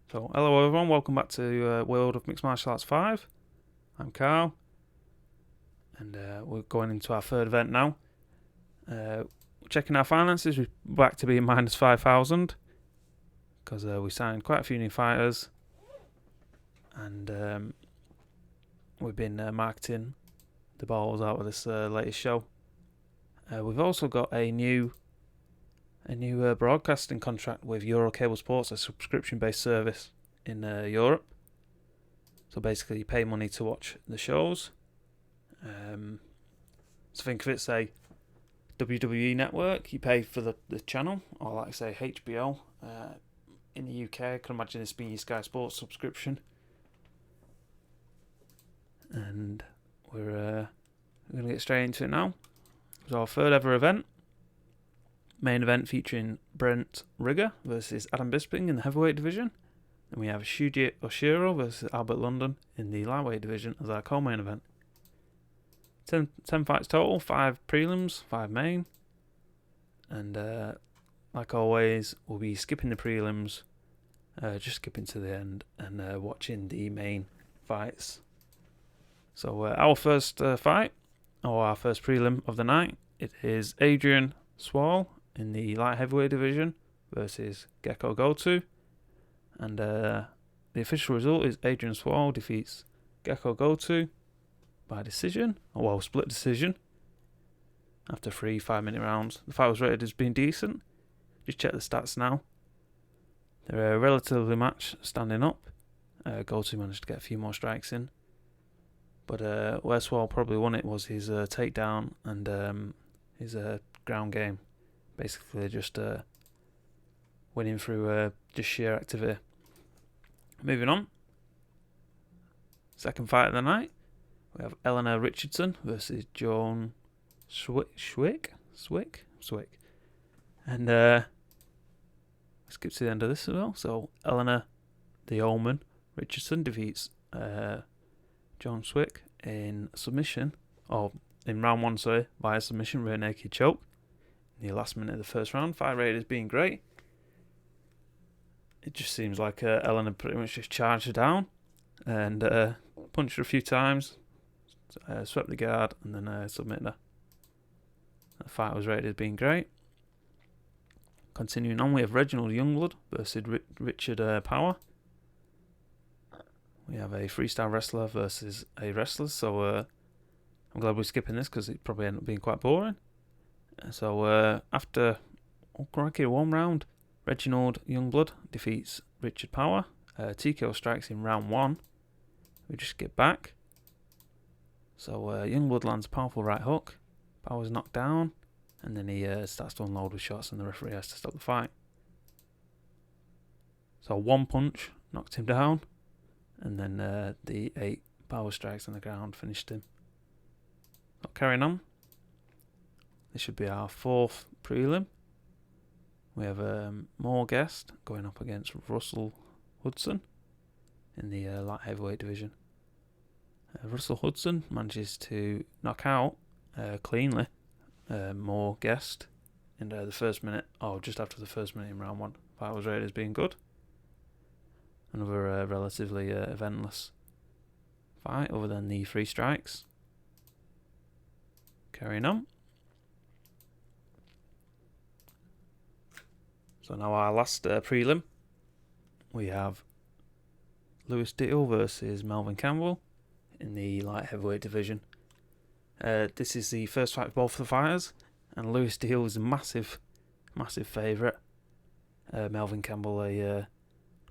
So, hello everyone, welcome back to World of Mixed Martial Arts 5. I'm Carl, and we're going into our third event now. Checking our finances, we're back to being minus 5,000 because we signed quite a few new fighters, and we've been marketing the balls out of this latest show. We've also got a new broadcasting contract with Eurocable Sports, a subscription-based service in Europe. So basically, you pay money to watch the shows. So think of it, say, WWE Network, you pay for the channel, or like say HBO. In the UK, I can imagine this being your Sky Sports subscription. And we're going to get straight into it now. It was our third ever event. Main event featuring Brent Rigger versus Adam Bisping in the heavyweight division. Then we have Shuji Oshiro versus Albert London in the lightweight division as our co-main event. 10 fights total, 5 prelims, 5 main. And like always, we'll be skipping the prelims, just skipping to the end and watching the main fights. So our first fight, or our first prelim of the night, it is Adrian Swall in the light heavyweight division versus Gekko Go-To. And the official result is Adrian Swall defeats Gekko Go-To by decision, or split decision, after 3 5-minute rounds. The fight was rated as being decent. Just check the stats now. They're relatively matched standing up. Go-To managed to get a few more strikes in. But where Swall probably won it was his takedown and his ground game. Basically just winning through just sheer activity. Moving on. Second fight of the night. We have Eleanor Richardson versus Joan Swick. And let's skip to the end of this as well. So Eleanor, the Omen, Richardson defeats Joan Swick in submission, or in round 1, sorry, via submission, rear naked choke. In the last minute of the first round. Fight rate has been great. It just seems like Eleanor pretty much just charged her down and punched her a few times, swept the guard, and then submitted her. The fight was rated as being great. Continuing on, we have Reginald Youngblood versus Richard Power. We have a freestyle wrestler versus a wrestler, so I'm glad we're skipping this because it probably ended up being quite boring. So after one round, Reginald Youngblood defeats Richard Power. TKO strikes in round 1. We just get back. So Youngblood lands a powerful right hook. Power's knocked down, and then he starts to unload with shots, and the referee has to stop the fight. So 1 punch knocked him down, and then the 8 power strikes on the ground finished him. So carrying on. This should be our 4th prelim. We have more guest going up against Russell Hudson in the light heavyweight division. Russell Hudson manages to knock out cleanly more guest in the first minute, or just after the first minute in round 1. Fight was rated as being good. Another relatively eventless fight other than the 3 strikes. Carrying on. So now our last prelim, we have Lewis Deal versus Melvin Campbell in the light heavyweight division. This is the first fight for both of the fighters, and Lewis Deal is a massive favourite. Melvin Campbell a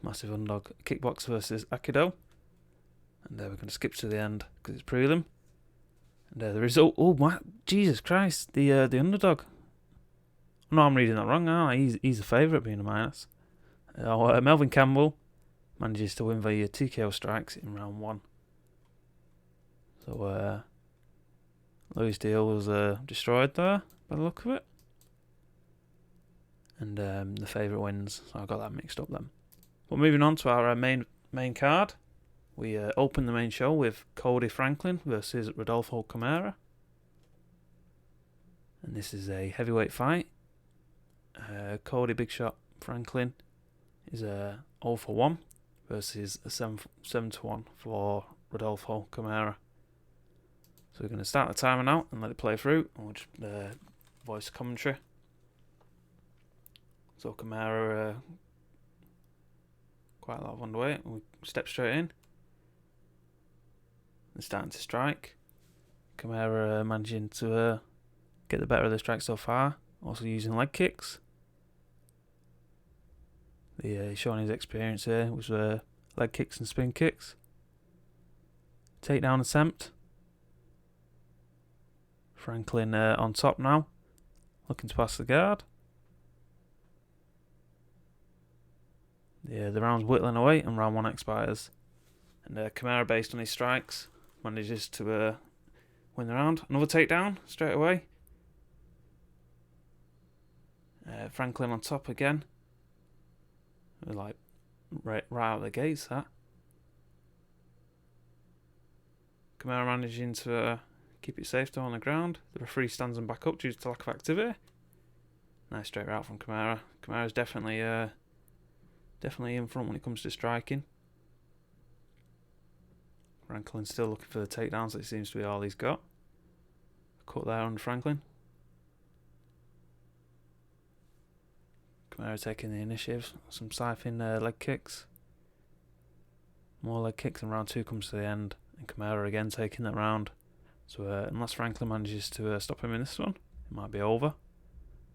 massive underdog. Kickbox versus Aikido. And we're going to skip to the end because it's prelim. And the result, Jesus Christ, the underdog. No, I'm reading that wrong. He's a favourite being a minus. Melvin Campbell manages to win via TKO strikes in round 1. So Lewis Deal was destroyed there by the look of it. And the favourite wins, so I got that mixed up then. But moving on to our main card, we open the main show with Cody Franklin versus Rodolfo Camara. And this is a heavyweight fight. Cody Big Shot Franklin is 0 for 1 versus a 7-1 for Rodolfo Camara. So we're going to start the timer now and let it play through. And we'll just voice commentary. So Camara quite a lot of underweight. We step straight in. They're starting to strike. Camara managing to get the better of the strike so far. Also using leg kicks. Showing his experience here was leg kicks and spin kicks. Takedown attempt. Franklin on top now. Looking to pass the guard. The round's whittling away and round 1 expires. And Camara, based on his strikes, manages to win the round. Another takedown straight away. Franklin on top again. Like right out of the gates, that. Camara managing to keep it safe though on the ground. The referee stands him back up due to lack of activity. Nice straight out from Camara. Camara's definitely in front when it comes to striking. Franklin's still looking for the takedowns. That seems to be all he's got. Cut there on Franklin. Camara taking the initiative. Some siphoning leg kicks. More leg kicks, and round 2 comes to the end. And Camara again taking that round. So unless Franklin manages to stop him in this one, it might be over.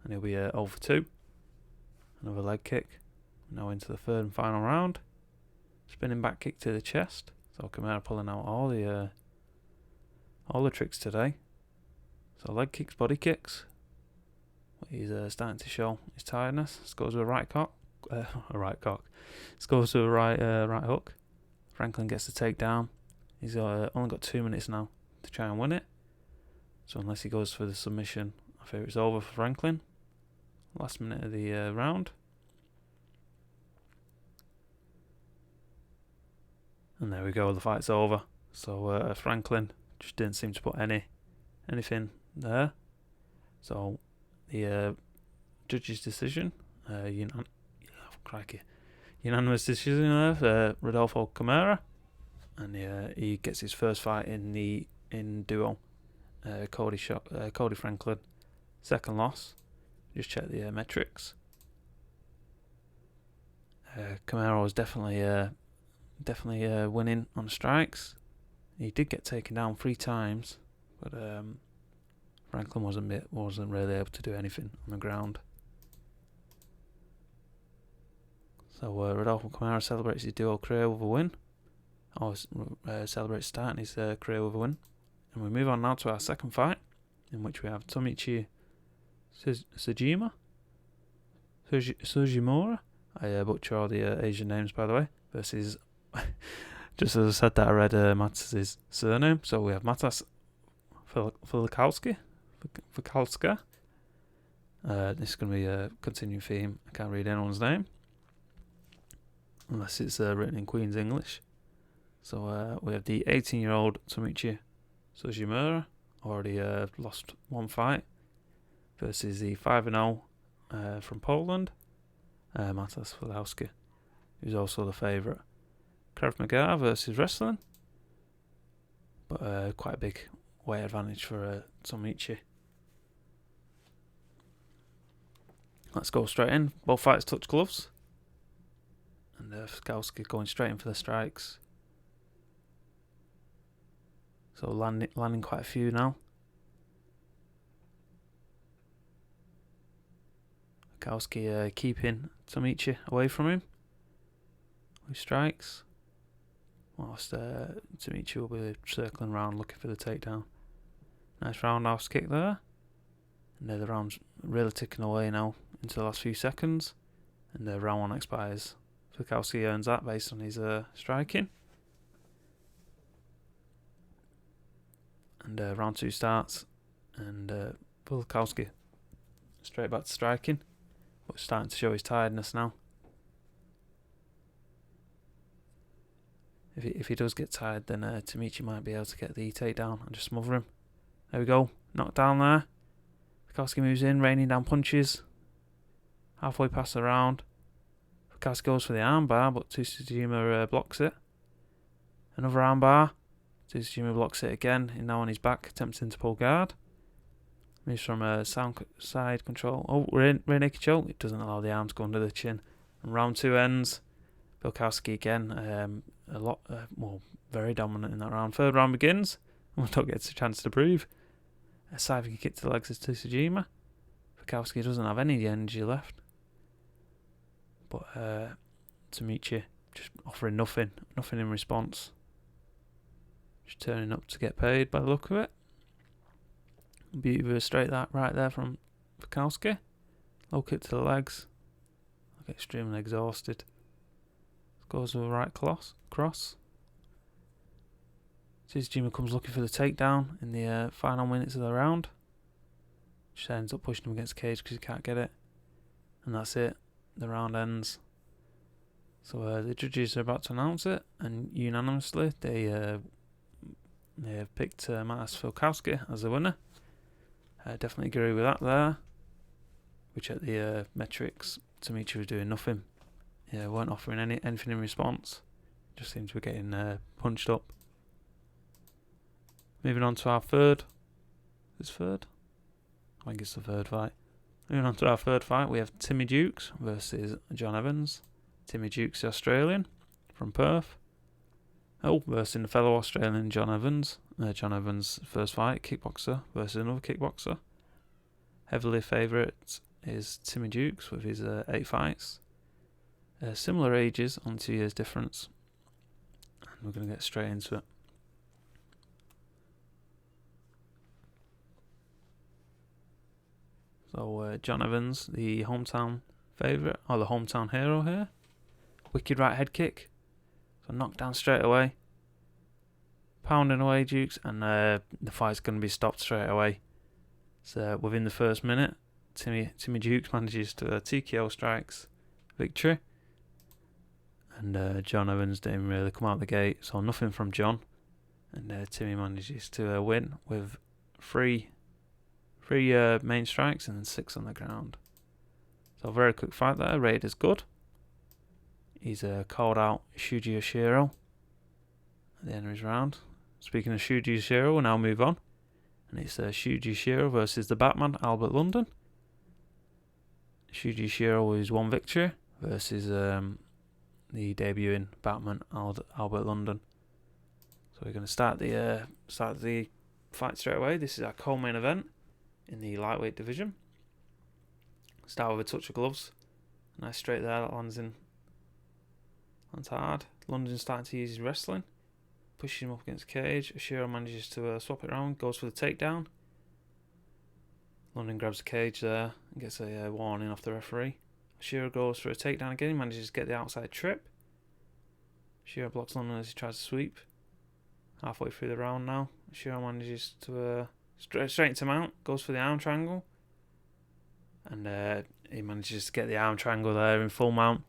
And he'll be 0 for 2. Another leg kick. Now into the third and final round. Spinning back kick to the chest. So Camara pulling out all the tricks today. So leg kicks, body kicks. He's starting to show his tiredness. Scores with a right cock. Scores with a right hook. Franklin gets the takedown. He's only got 2 minutes now to try and win it. So unless he goes for the submission, I fear it's over for Franklin. Last minute of the round. And there we go, the fight's over. So Franklin just didn't seem to put anything there. So the judge's decision, unanimous decision there for Rodolfo Camara, and he gets his first fight in DUWO. Cody Franklin, second loss. Just check the metrics. Camara was definitely winning on strikes. He did get taken down 3 times, but Franklin wasn't really able to do anything on the ground. So Rodolfo Camara celebrates his DUWO career with a win. Celebrates starting his career with a win. And we move on now to our second fight, in which we have Tomasz Sugimura. I butcher all the Asian names, by the way. Versus, just as I said that, I read Matas' surname. So we have Matas Kowski. This is going to be a continuing theme. I can't read anyone's name unless it's written in Queen's English. So we have the 18-year-old Tomasz Sugimura, already lost 1 fight, versus the 5-0 from Poland, Matas Kowski, who's also the favourite. Krav Maga versus wrestling, but quite a big weight advantage for Tomasz. Let's go straight in. Both fighters touch gloves. And Kowski going straight in for the strikes. So landing quite a few now. Kowski keeping Tomasz away from him with strikes. Whilst Tomasz will be circling around looking for the takedown. Nice roundhouse kick there. And the round's really ticking away now into the last few seconds. And round 1 expires. So Kowski earns that based on his striking. And round 2 starts. And Kowski straight back to striking. But starting to show his tiredness now. If he does get tired, then Tomasz might be able to get the takedown and just smother him. There we go. Knocked down there. Kowski moves in, raining down punches. Halfway past the round. Kowski goes for the armbar, but Tsujima blocks it. Another armbar. Tsujima blocks it again. He's now on his back, attempting to pull guard. Moves from a side control. Oh, rear naked choke. It doesn't allow the arm to go under the chin. And round 2 ends. Kowski again. Very dominant in that round. Third round begins. Don't get a chance to breathe. A side kick to the legs of Tsujima. Kowski doesn't have any energy left. But Tomasz just offering nothing in response. Just turning up to get paid by the look of it. Beauty of a straight that right there from Kowski. Low kick to the legs. I get extremely exhausted. Goes with a right cross. Tsujima comes looking for the takedown in the final minutes of the round. Just ends up pushing him against the cage because he can't get it. And that's it. The round ends. So the judges are about to announce it, and unanimously they have picked Tomasz Kowski as the winner. Definitely agree with that there. We checked the metrics. Tomasz was doing nothing. Yeah, weren't offering anything in response. Just seemed to be getting punched up. Moving on to our third. Is third? I think it's the third fight. Moving on to our third fight, we have Timmy Jukes versus John Evans. Timmy Jukes, the Australian from Perth. Versus the fellow Australian John Evans. John Evans' first fight, kickboxer versus another kickboxer. Heavily favourite is Timmy Jukes with his 8 fights. Similar ages, on 2 years difference. And we're going to get straight into it. So John Evans, the hometown favourite, or the hometown hero here. Wicked right head kick. So knocked down straight away. Pounding away Jukes, and the fight's going to be stopped straight away. So within the first minute, Timmy Jukes manages to TKO strikes victory. And John Evans didn't really come out the gate, so nothing from John. And Timmy manages to win with three main strikes and then 6 on the ground. So a very quick fight there, rated as good. He's called out Shuji Yoshiro at the end of his round. Speaking of Shuji Yoshiro, we'll now move on. And it's Shuji Yoshiro versus the Batman, Albert London. Shuji Yoshiro with his 1 victory versus the debuting Batman, Albert London. So we're going to start the fight straight away. This is our co-main event in the lightweight division. Start with a touch of gloves. Nice straight there, that lands hard. London's starting to use his wrestling. Pushes him up against the cage. Yoshiro manages to swap it around, goes for the takedown. London grabs the cage there and gets a warning off the referee. Yoshiro goes for a takedown again, he manages to get the outside trip. Yoshiro blocks London as he tries to sweep. Halfway through the round now. Yoshiro manages to straighten him out, goes for the arm triangle. And he manages to get the arm triangle there in full mount.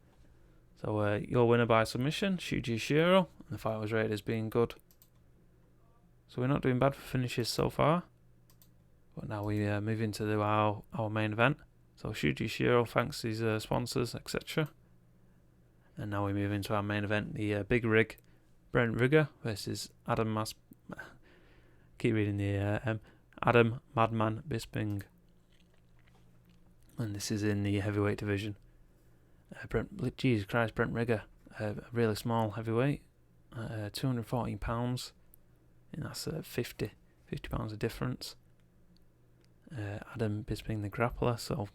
So your winner by submission, Shuji Yoshiro. And the fight was rated as being good. So we're not doing bad for finishes so far. But now we move into our main event. So Shuji Yoshiro thanks his sponsors, etc. And now we move into our main event, the Big Rig, Brent Rigger versus Adam Adam Madman Bisping. And this is in the heavyweight division. Jesus Christ, Brent Rigger, a really small heavyweight, 214 pounds, and that's 50 pounds of difference. Adam Bisping the grappler, so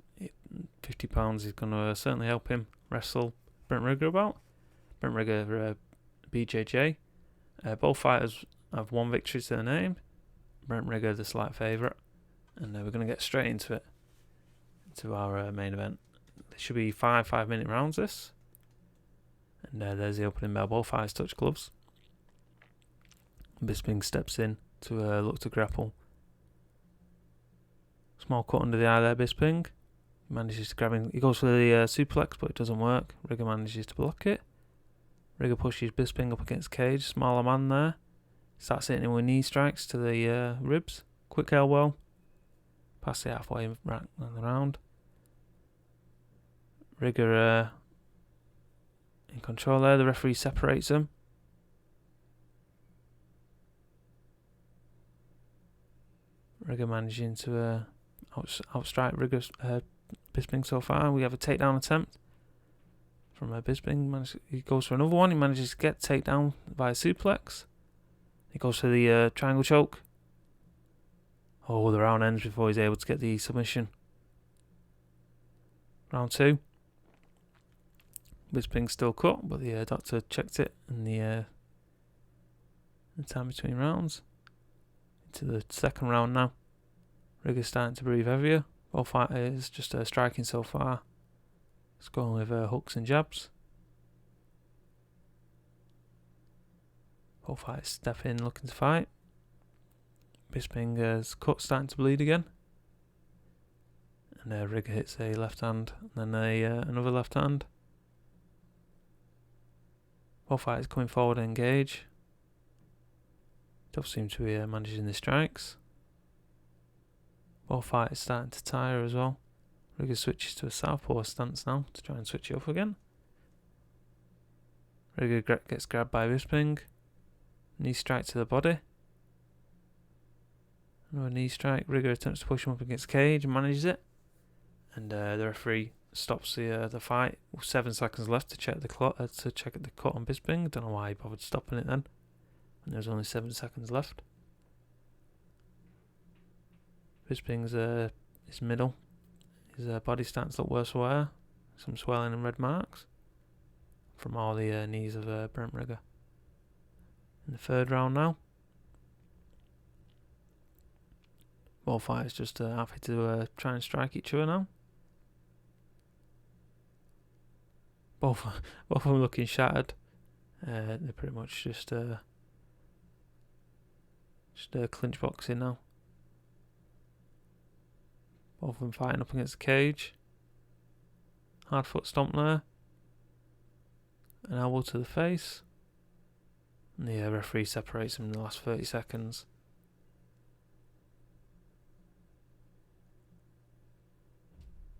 50 pounds is going to certainly help him wrestle Brent Rigger about. Brent Rigger, BJJ. Both fighters have 1 victory to their name. Brent Rigger the slight favourite, and we're going to get straight into it, into our main event. There should be 5-minute rounds this, and there's the opening bell. Both fighters touch gloves. Bisping steps in to look to grapple. Small cut under the eye there, Bisping. He manages to grab him. He goes for the suplex, but it doesn't work. Rigger manages to block it. Rigger pushes Bisping up against the cage. Smaller man there. Starts hitting him with knee strikes to the ribs. Quick elbow. Past the halfway round. Rigger in control there. The referee separates them. Rigger managing to outstrike Bisping so far. We have a takedown attempt from Bisping. He goes for another one. He manages to get takedown by a suplex. He goes for the triangle choke. Oh, the round ends before he's able to get the submission. Round 2. Bisping still cut, but the doctor checked it in the time between rounds. Into the second round now. Rigger's starting to breathe heavier. Both fighters just striking so far. It's going with hooks and jabs. Both fighters step in looking to fight. Bisping's cut starting to bleed again. And Rigger hits a left hand and then another left hand. Both fighters coming forward and engage. Don't seem to be managing the strikes. Both fighters starting to tire as well. Rigger switches to a southpaw stance now to try and switch it up again. Rigger gets grabbed by Bisping. Knee strike to the body. Another knee strike. Rigger attempts to push him up against the cage and manages it. And the referee stops the fight with 7 seconds left to check the cut on Bisping. Don't know why he bothered stopping it then. And there's only 7 seconds left. Bisping's his middle. His body starts to look worse for wear. Some swelling and red marks from all the knees of Brent Rigger. In the third round now. Both fighters just happy to try and strike each other now. Both of them looking shattered. They're pretty much just clinch boxing now. Both of them fighting up against the cage. Hard foot stomp there. An elbow to the face. And the referee separates them in the last 30 seconds.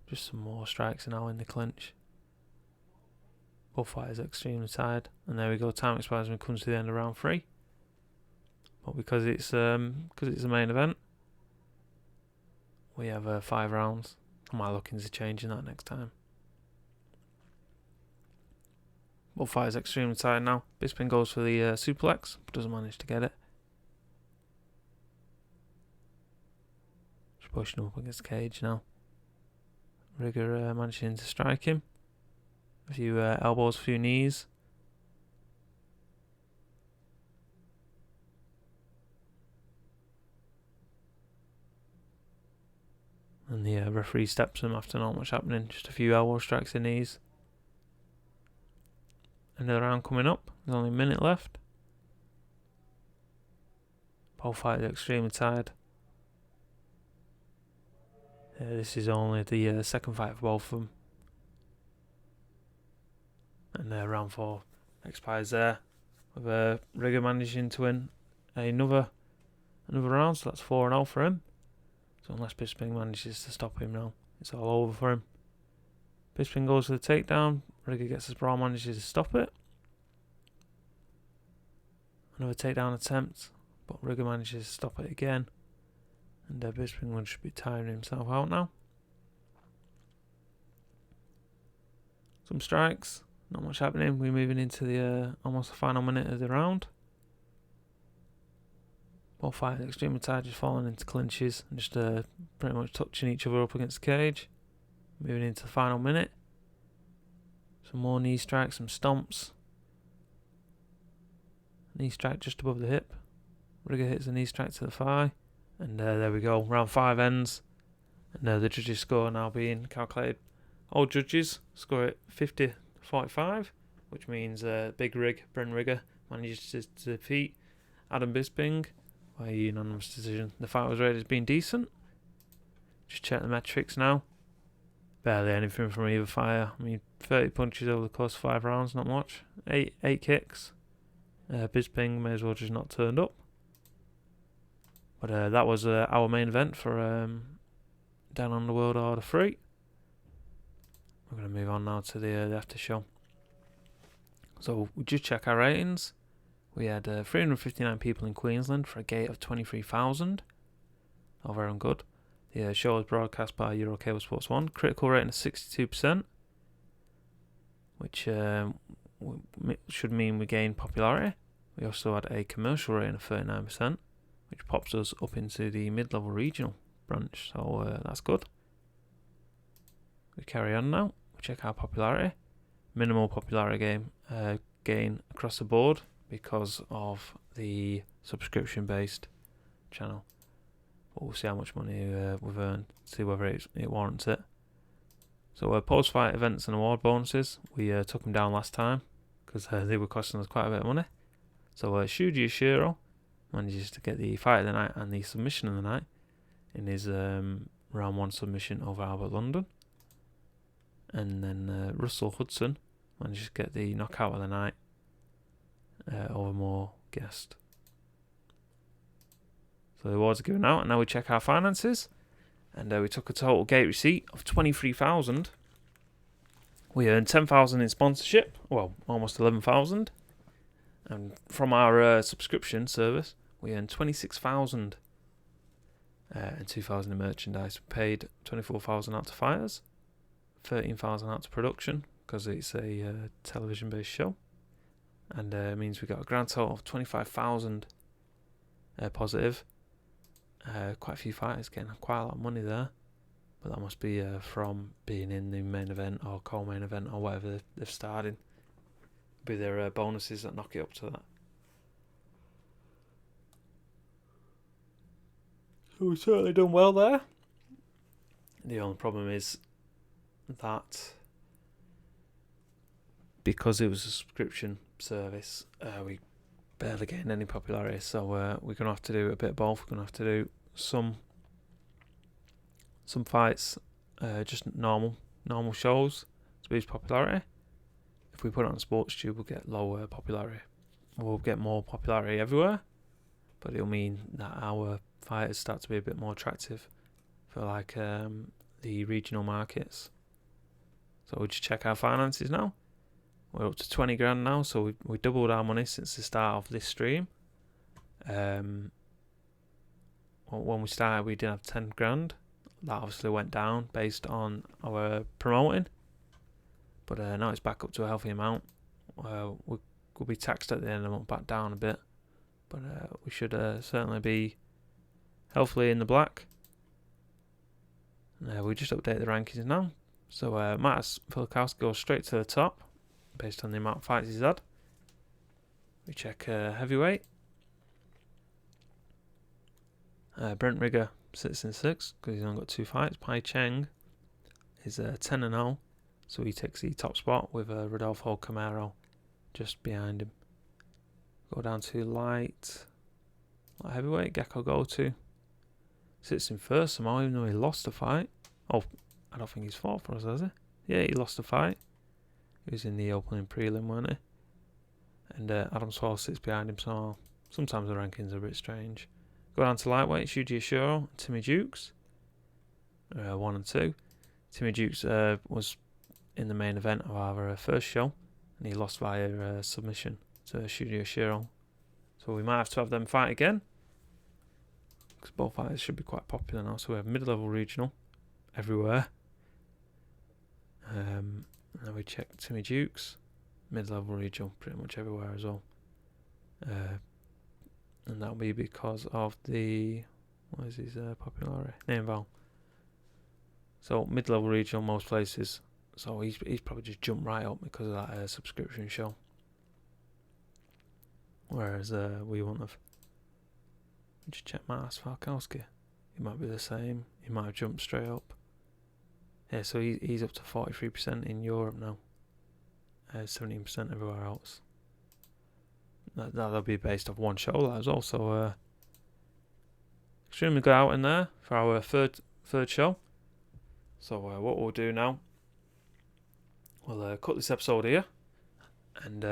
Just some more strikes now in the clinch. Both fighters are extremely tired. And there we go, time expires when it comes to the end of round 3. But because it's the main event, we have 5 rounds. I might look into changing that next time. Both fighters are extremely tired now. Bisping goes for the suplex, but doesn't manage to get it. Just pushing him up against the cage now. Rigger managing to strike him. A few elbows, a few knees. And the referee steps him after not much happening. Just a few elbow strikes and knees. Another round coming up. There's only a minute left. Both fighters are extremely tired. This is only the second fight for both of them. And round 4 expires there. With Rigger managing to win another round. So that's 4-0 for him. So unless Bisping manages to stop him now, it's all over for him. Bisping goes for the takedown. Rigger gets his brawl, manages to stop it. Another takedown attempt, but Rigger manages to stop it again. And Bisping will just be tiring himself out now. Some strikes, not much happening. We're moving into the almost the final minute of the round. Both fighters extremely tired, just falling into clinches and just pretty much touching each other up against the cage. Moving into the final minute. Some more knee strikes, some stomps. Knee strike just above the hip. Rigger hits a knee strike to the thigh. And there we go. Round 5 ends. And the judges' score now being calculated. All judges score it 50-45, which means Big Rig, Brent Rigger, manages to defeat Adam Bisping by a unanimous decision. The fight was rated as being decent. Just check the metrics now. Barely anything from either fighter. I mean, 30 punches over the course of 5 rounds, not much. 8 kicks. Bisping may as well just not turned up. But that was our main event for Down on the World Order 3. We're going to move on now to the after show. So we just check our ratings. We had 359 people in Queensland for a gate of 23,000. Oh, very good. The show was broadcast by Eurocable Sports 1. Critical rating of 62%, which should mean we gained popularity. We also had a commercial rating of 39%, which pops us up into the mid-level regional branch. So that's good. We carry on now. We check our popularity. Minimal popularity gain across the board because of the subscription-based channel. But we'll see how much money we've earned, see whether it warrants it. So post-fight events and award bonuses, we took them down last time because they were costing us quite a bit of money. So Shuji Ishiro manages to get the fight of the night and the submission of the night in his round 1 submission over Albert London. And then Russell Hudson manages to get the knockout of the night over Moore Guest. So the awards are given out, and now we check our finances. And we took a total gate receipt of 23,000. We earned 10,000 in sponsorship, well, almost 11,000. And from our subscription service, we earned 26,000 and 2,000 in merchandise. We paid 24,000 out to fighters, 13,000 out to production because it's a television-based show, and it means we got a grand total of 25,000 positive. Quite a few fighters getting quite a lot of money there, but that must be from being in the main event or co-main event or whatever they've started. Be their bonuses that knock it up to that. So we've certainly done well there. The only problem is that because it was a subscription service, we barely gained any popularity. So we're going to have to do a bit of both. We're going to have to do some fights, just normal shows to boost popularity. If we put it on SportsTube, we'll get lower popularity. We'll get more popularity everywhere, but it'll mean that our fighters start to be a bit more attractive for like the regional markets. So we'll just check our finances now. We're up to 20 grand now, so we doubled our money since the start of this stream. When we started, we didn't have 10 grand. That obviously went down based on our promoting. But now it's back up to a healthy amount. We'll be taxed at the end of the month, back down a bit. But we should certainly be healthily in the black. We just update the rankings now. So Kowski goes straight to the top based on the amount of fights he's had. We check heavyweight. Brent Rigger sits in 6th because he's only got 2 fights. Pai Cheng is 10-0, so he takes the top spot with Rodolfo Camara just behind him. Go down to light heavyweight. Gekko go to sits in 1st somehow, even though he lost a fight. Oh, I don't think he's fought for us, has he? Yeah, he lost a fight. He was in the opening prelim, weren't he? And Adam Swall sits behind him, so sometimes the rankings are a bit strange. Go down to lightweight, Shuji Ishiro and Timmy Jukes. 1 and 2. Timmy Jukes was in the main event of our first show, and he lost via submission to Shuji Ishiro. So we might have to have them fight again, because both fighters should be quite popular now. So we have mid-level regional everywhere. And then we check Timmy Jukes, mid-level regional pretty much everywhere as well. And that'll be because of the, what is his popularity? Name Val. So mid-level regional most places. So he's probably just jumped right up because of that subscription show. Whereas we won't have. Just check Tomasz Kowski. He might be the same. He might have jumped straight up. Yeah, so he's up to 43% in Europe now. 17% everywhere else. That'll be based off one show. That was also extremely good out in there for our third show. So what we'll do now, we'll cut this episode here, and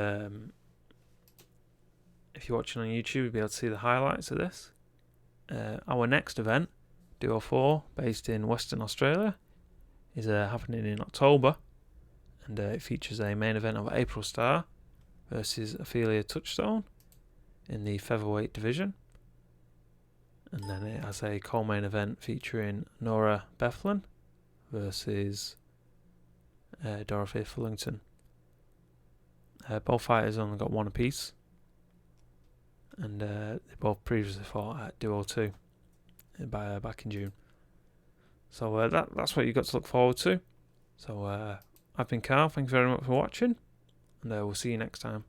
if you're watching on YouTube, you'll be able to see the highlights of this. Our next event, DUWO 4, based in Western Australia, is happening in October, and it features a main event of April Star versus Ophelia Touchstone in the featherweight division. And then it has a co-main event featuring Nora Bethlin versus Dorothy Fullington. Both fighters only got one apiece, and they both previously fought at DUWO 2 back in June. So that's what you've got to look forward to. So I've been Carl, thank you very much for watching, and we'll see you next time.